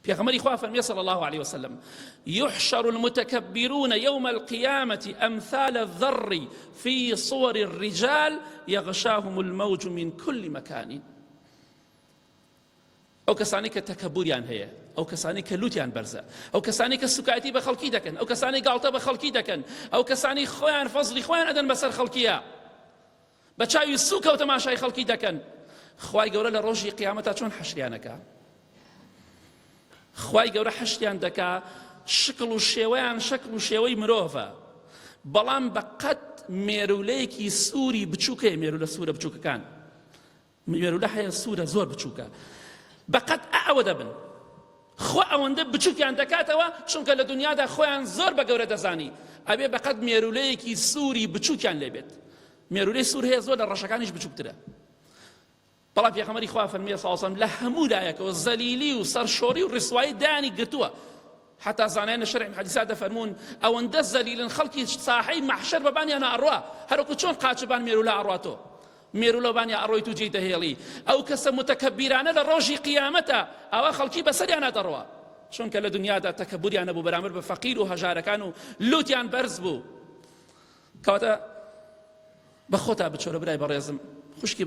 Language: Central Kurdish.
پێغەمبەری خوا فەرمێ صلی الله عليه وسلم يحشر المتكبرون يوم القيامة أمثال الذر في صور الرجال يغشاهم الموج من كل مكان. ئەو کەسانی کە تەکەبوریان هەیە، ئەو کەسانی کە لوتیان بەرزە، ئەو کەسانی کە سوکایەتی بە خەڵکی دەکەن، ئەو کەسانی گاڵتە بە خەڵکی دەکەن، ئەو کەسانی خۆیان فەزڵی خۆیان ئەدەن بەسەر خەڵکیە، بە چاوی سووکە و تەماشای خەڵکی دەکەن. خوای گەورە لە ڕۆژی قیامەتە چۆن حەشریانەکە؟ خوای گەورە حەشریان دەکا، شکل و شێوەیان شکل و شێوەی مرۆڤە، بەڵام بەقەت مێرولەیەکی سووری بچووکەیە. مێرولە سوورە بچووکەکان، مێرولە هەیە سوورە زۆر بچووکە، بەقەت ئەوە دەبن. خۆ ئەوەندە بچووکیان دەکاتەوە چونکە لە دنیادا خۆیان زۆر بە گەورە دەزانی، ئەبێ بەقەت مێرولەیەکی سووری بچووکیان لێبێت. مێرولەی سوور هەیە زۆر لە ڕەشەکانیش بچووکترە. بەڵام پێغەمبەری خوا فەرمێ صلی الله علیه وسلم لە هەموو لایەکەوە زەلیلی و سەرشۆڕی و ڕسوایی دانی گرتووە. حتا زانایان شەرعی حەدیثا دەفەرمون ئەوەندە زەلیلن خەڵکی ساحەی مەحشەر بەبانیان ئەڕوا، هەروەکو چۆن قاچبان مێرولە ئەڕواتەوە، مێرولەبانی ئەڕۆیت و جێیتە هێڵی. ئەو کەسە متەکەبیرانە لە ڕۆژی قیامەتە ئەوە خەڵکی بەسەریان ئەدەڕوا، چونکە لە دنیادا تەکەبوریان نەبوو بەرامبەر بە فەقیر و هەژارەکان و لوتیان بەرز بوو. کەواتە بە خۆتا بچۆرە برای بەڕێزم، خوشکی